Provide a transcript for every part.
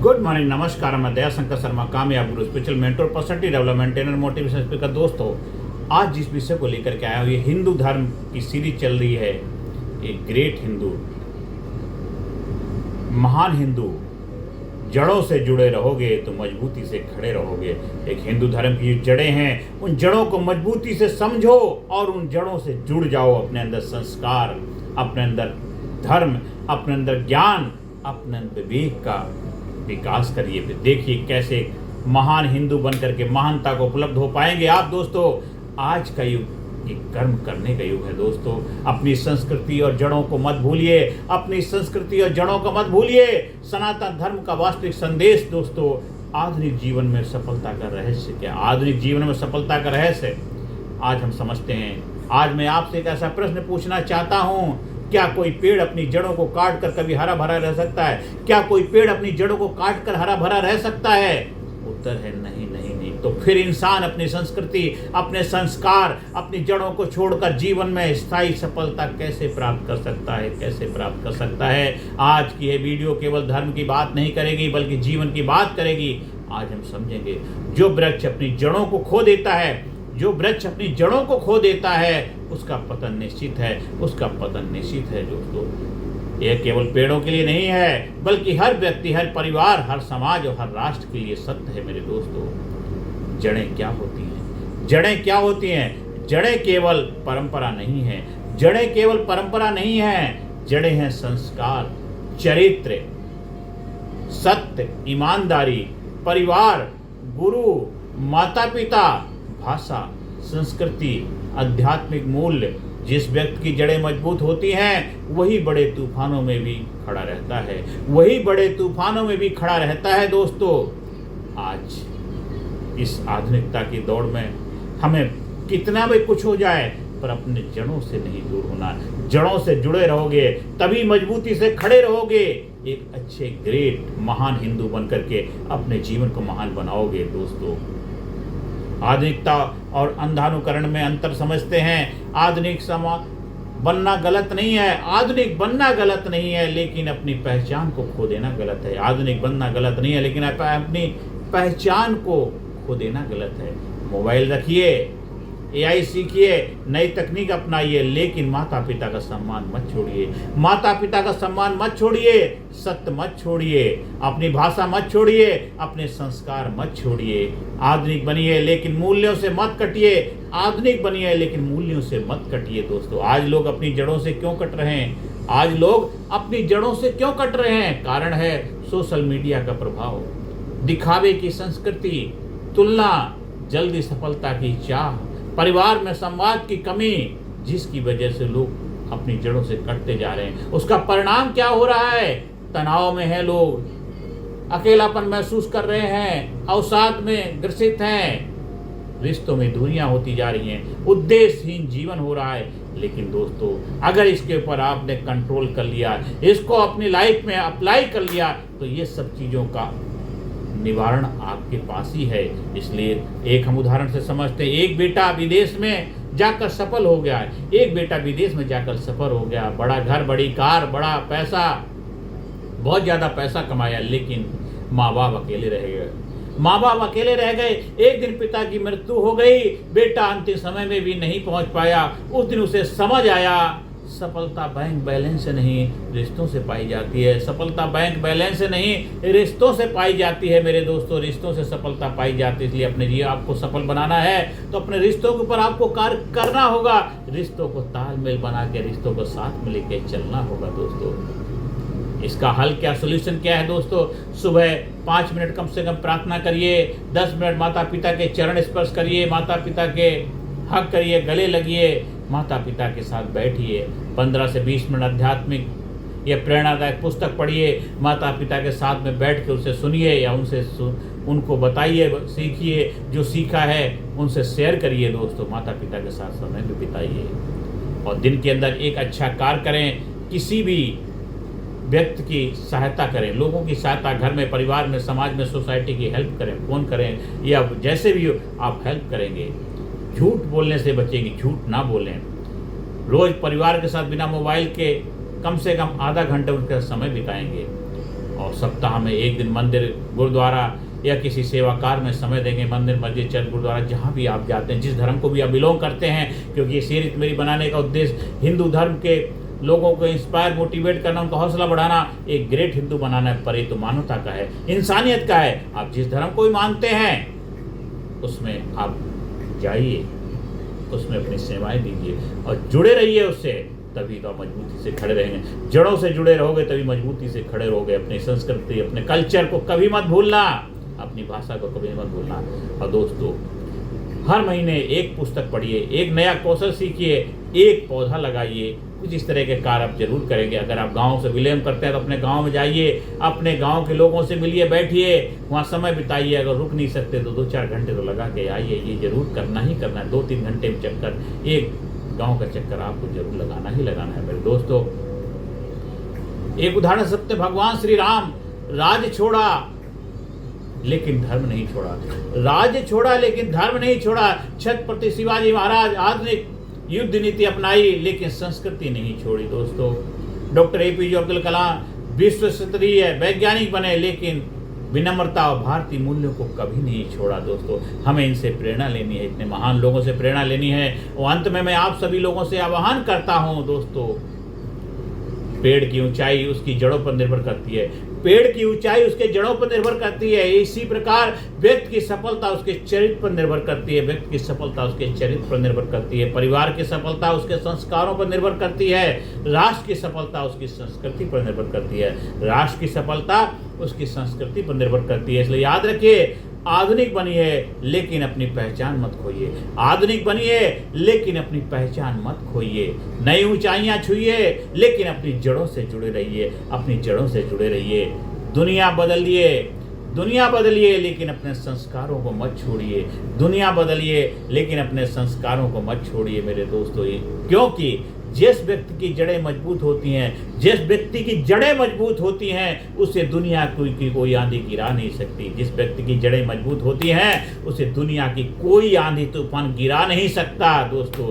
Good morning, नमस्कार। मैं दया शंकर शर्मा, कामयाब गुरु, spiritual mentor, personality development trainer, motivation speaker. दोस्तों, आज जिस विषय को लेकर के आया हूँ, ये हिंदू धर्म की सीरीज चल रही है। एक ग्रेट हिंदू, महान हिंदू, जड़ों से जुड़े रहोगे तो मजबूती से खड़े रहोगे। एक हिंदू धर्म की जड़ें हैं, उन जड़ों को मजबूती से समझो और उन जड़ों से जुड़ जाओ। अपने अंदर संस्कार, अपने अंदर धर्म, अपने अंदर ज्ञान, अपने अंदर विवेक का विकास करिए। फिर देखिए कैसे महान हिंदू बन करके महानता को उपलब्ध हो पाएंगे आप। दोस्तों, आज का युग एक कर्म करने का युग है। दोस्तों, अपनी संस्कृति और जड़ों को मत भूलिए, अपनी संस्कृति और जड़ों को मत भूलिए। सनातन धर्म का वास्तविक संदेश। दोस्तों, आधुनिक जीवन में सफलता का रहस्य क्या? आधुनिक जीवन में सफलता का रहस्य आज हम समझते हैं। आज मैं आपसे एक ऐसा प्रश्न पूछना चाहता हूँ, क्या कोई पेड़ अपनी जड़ों को काट कर कभी हरा भरा रह सकता है? क्या कोई पेड़ अपनी जड़ों को काट कर हरा भरा रह सकता है? उत्तर है नहीं, नहीं, नहीं। तो फिर इंसान अपनी संस्कृति, अपने संस्कार, अपनी जड़ों को छोड़कर जीवन में स्थायी सफलता कैसे प्राप्त कर सकता है? कैसे प्राप्त कर सकता है? आज की ये वीडियो केवल धर्म की बात नहीं करेगी, बल्कि जीवन की बात करेगी। आज हम समझेंगे, जो वृक्ष अपनी जड़ों को खो देता है, जो वृक्ष अपनी जड़ों को खो देता है, उसका पतन निश्चित है, उसका पतन निश्चित है। दोस्तों, यह केवल पेड़ों के लिए नहीं है, बल्कि हर व्यक्ति, हर परिवार, हर समाज और हर राष्ट्र के लिए सत्य है। मेरे दोस्तों, जड़ें क्या होती हैं? जड़ें क्या होती हैं? जड़ें केवल परंपरा नहीं है, जड़ें केवल परंपरा नहीं है। जड़ें हैं संस्कार, चरित्र, सत्य, ईमानदारी, परिवार, गुरु, माता पिता, भाषा, संस्कृति, आध्यात्मिक मूल्य। जिस व्यक्ति की जड़ें मजबूत होती हैं, वही बड़े तूफानों में भी खड़ा रहता है, वही बड़े तूफानों में भी खड़ा रहता है। दोस्तों, आज इस आधुनिकता की दौड़ में हमें कितना भी कुछ हो जाए, पर अपने जड़ों से नहीं दूर होना। जड़ों से जुड़े रहोगे तभी मजबूती से खड़े रहोगे। एक अच्छे ग्रेट महान हिंदू बन करके अपने जीवन को महान बनाओगे। दोस्तों, आधुनिकता और अंधानुकरण में अंतर समझते हैं। आधुनिक बनना गलत नहीं है, आधुनिक बनना गलत नहीं है, लेकिन अपनी पहचान को खो देना गलत है। आधुनिक बनना गलत नहीं है, लेकिन अपनी पहचान को खो देना गलत है। मोबाइल रखिए, AI सीखिए, नई तकनीक अपनाइए, लेकिन माता पिता का सम्मान मत छोड़िए। माता पिता का सम्मान मत छोड़िए, सत्य मत छोड़िए, अपनी भाषा मत छोड़िए, अपने संस्कार मत छोड़िए। आधुनिक बनिए लेकिन मूल्यों से मत कटिए। आधुनिक बनिए लेकिन मूल्यों से मत कटिए। दोस्तों, आज लोग अपनी जड़ों से क्यों कट रहे हैं? आज लोग अपनी जड़ों से क्यों कट रहे हैं? कारण है सोशल मीडिया का प्रभाव, दिखावे की संस्कृति, तुलना, जल्दी सफलता की चाह, परिवार में संवाद की कमी, जिसकी वजह से लोग अपनी जड़ों से कटते जा रहे हैं। उसका परिणाम क्या हो रहा है? तनाव में है लोग, अकेलापन महसूस कर रहे हैं, अवसाद में ग्रसित हैं, रिश्तों में दूरियां होती जा रही हैं, उद्देश्यहीन जीवन हो रहा है। लेकिन दोस्तों, अगर इसके ऊपर आपने कंट्रोल कर लिया, इसको अपनी लाइफ में अप्लाई कर लिया, तो ये सब चीज़ों का निवारण आपके पास ही है। इसलिए एक हम उदाहरण से समझते हैं। एक बेटा विदेश में जाकर सफल हो गया, एक बेटा विदेश में जाकर सफल हो गया, बड़ा घर, बड़ी कार, बड़ा पैसा, बहुत ज़्यादा पैसा कमाया, लेकिन माँ बाप अकेले रह गए। माँ बाप अकेले रह गए। एक दिन पिता की मृत्यु हो गई, बेटा अंतिम समय में भी नहीं पहुँच पाया। उस दिन उसे समझ आया, सफलता बैंक बैलेंस से नहीं, रिश्तों से पाई जाती है। सफलता बैंक बैलेंस से नहीं, रिश्तों से पाई जाती है। मेरे दोस्तों, रिश्तों से सफलता पाई जाती है। इसलिए अपने जीवन आपको सफल बनाना है तो अपने रिश्तों के ऊपर आपको कार्य करना होगा। रिश्तों को तालमेल बना के, रिश्तों को साथ में लेके चलना होगा। दोस्तों, इसका हल क्या, सोल्यूशन क्या है? दोस्तों, सुबह 5 मिनट कम से कम प्रार्थना करिए, 10 मिनट माता पिता के चरण स्पर्श करिए, माता पिता के हक करिए, गले लगिए, माता पिता के साथ बैठिए, 15 से 20 मिनट आध्यात्मिक या प्रेरणादायक पुस्तक पढ़िए, माता पिता के साथ में बैठ के उसे सुनिए या उनको बताइए, सीखिए, जो सीखा है उनसे शेयर करिए। दोस्तों, माता पिता के साथ समय भी बिताइए और दिन के अंदर एक अच्छा कार्य करें। किसी भी व्यक्ति की सहायता करें, लोगों की सहायता, घर में, परिवार में, समाज में, सोसाइटी की हेल्प करें, फ़ोन करें या जैसे भी आप हेल्प करेंगे। झूठ बोलने से बचेंगे, झूठ ना बोलें। रोज़ परिवार के साथ बिना मोबाइल के कम से कम आधा घंटे उनका समय बिताएंगे। और सप्ताह में एक दिन मंदिर, गुरुद्वारा या किसी सेवा कार्य में समय देंगे। मंदिर, मस्जिद, चर्च, गुरुद्वारा, जहाँ भी आप जाते हैं, जिस धर्म को भी आप बिलोंग करते हैं, क्योंकि ये सीरीज मेरी बनाने का उद्देश्य हिंदू धर्म के लोगों को इंस्पायर, मोटिवेट करना, उनका हौसला बढ़ाना, एक ग्रेट हिंदू बनाना है। पर ये तो मानवता का है, इंसानियत का है। आप जिस धर्म को भी मानते हैं उसमें आप जाइए, उसमें अपनी सेवाएं दीजिए और जुड़े रहिए उससे, तभी तो आप मजबूती से खड़े रहेंगे। जड़ों से जुड़े रहोगे तभी मजबूती से खड़े रहोगे। अपनी संस्कृति, अपने कल्चर को कभी मत भूलना, अपनी भाषा को कभी मत भूलना। और दोस्तों, हर महीने एक पुस्तक पढ़िए, एक नया कौशल सीखिए, एक पौधा लगाइए। कुछ इस तरह के कार्य आप जरूर करेंगे। अगर आप गांव से बिलोंग करते हैं तो अपने गांव में जाइए, अपने गांव के लोगों से मिलिए, बैठिए, वहाँ समय बिताइए। अगर रुक नहीं सकते तो 2-4 घंटे तो लगा के आइए। ये जरूर करना ही करना है। 2-3 घंटे में चक्कर, एक गांव का चक्कर आपको जरूर लगाना ही लगाना है मेरे दोस्तों। एक उदाहरण सत्य, भगवान श्री राम राज छोड़ा लेकिन धर्म नहीं छोड़ा, राज छोड़ा लेकिन धर्म नहीं छोड़ा। छत्रपति शिवाजी महाराज आधुनिक युद्ध नीति अपनाई लेकिन संस्कृति नहीं छोड़ी। दोस्तों, डॉक्टर APJ अब्दुल कलाम विश्व स्तरीय वैज्ञानिक बने लेकिन विनम्रता और भारतीय मूल्यों को कभी नहीं छोड़ा। दोस्तों, हमें इनसे प्रेरणा लेनी है, इतने महान लोगों से प्रेरणा लेनी है। और अंत में मैं आप सभी लोगों से आह्वान करता हूं दोस्तों, पेड़ की ऊंचाई उसकी जड़ों पर निर्भर करती है। पेड़ की ऊंचाई उसके जड़ों पर निर्भर करती है। इसी प्रकार व्यक्ति की सफलता उसके चरित्र पर निर्भर करती है। व्यक्ति की सफलता उसके चरित्र पर निर्भर करती है। परिवार की सफलता उसके संस्कारों पर निर्भर करती है। राष्ट्र की सफलता उसकी संस्कृति पर निर्भर करती है। राष्ट्र की सफलता उसकी संस्कृति पर निर्भर करती है। इसलिए याद रखिए, आधुनिक बनिए लेकिन अपनी पहचान मत खोइए। आधुनिक बनिए लेकिन अपनी पहचान मत खोइए। नई ऊंचाइयां छुइए लेकिन अपनी जड़ों से जुड़े रहिए। अपनी जड़ों से जुड़े रहिए। दुनिया बदलिए लेकिन अपने संस्कारों को मत छोड़िए। दुनिया बदलिए लेकिन अपने संस्कारों को मत छोड़िए मेरे दोस्तों। क्योंकि जिस व्यक्ति की जड़ें मजबूत होती हैं, जिस व्यक्ति की जड़ें मजबूत होती हैं, उसे दुनिया की कोई आंधी गिरा नहीं सकती। जिस व्यक्ति की जड़ें मजबूत होती हैं, उसे दुनिया की कोई आंधी तूफान गिरा नहीं सकता। दोस्तों,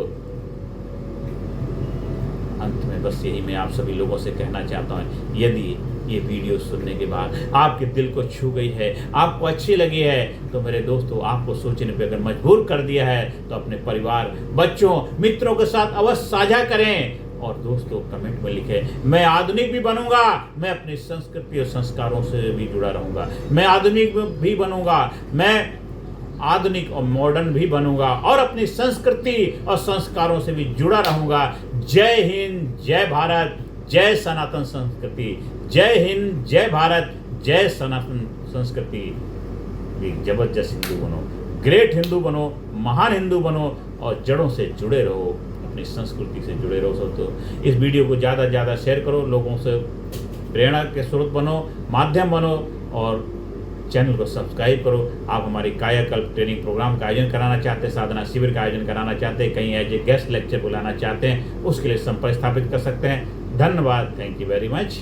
अंत में बस यही मैं आप सभी लोगों से कहना चाहता हूँ, यदि ये वीडियो सुनने के बाद आपके दिल को छू गई है, आपको अच्छी लगी है, तो मेरे दोस्तों, आपको सोचने पे अगर मजबूर कर दिया है तो अपने परिवार, बच्चों, मित्रों के साथ अवश्य साझा करें। और दोस्तों, कमेंट में लिखें, मैं आधुनिक भी बनूंगा, मैं अपनी संस्कृति और संस्कारों से भी जुड़ा रहूंगा। मैं आधुनिक भी बनूंगा, मैं आधुनिक और मॉडर्न भी बनूंगा और अपनी संस्कृति और संस्कारों से भी जुड़ा रहूंगा। जय हिंद, जय भारत, जय सनातन संस्कृति। जय हिंद, जय भारत, जय सनातन संस्कृति। एक जबरदस्त हिंदू बनो, ग्रेट हिंदू बनो, महान हिंदू बनो और जड़ों से जुड़े रहो, अपनी संस्कृति से जुड़े रहो। तो इस वीडियो को ज़्यादा से ज़्यादा शेयर करो, लोगों से प्रेरणा के स्रोत बनो, माध्यम बनो और चैनल को सब्सक्राइब करो। आप हमारी कायाकल्प ट्रेनिंग प्रोग्राम का आयोजन कराना चाहते हैं, साधना शिविर का आयोजन कराना चाहते हैं, कहीं एज ए गेस्ट लेक्चर बुलाना चाहते हैं, उसके लिए संपर्क स्थापित कर सकते हैं। धन्यवाद। Thank you very much.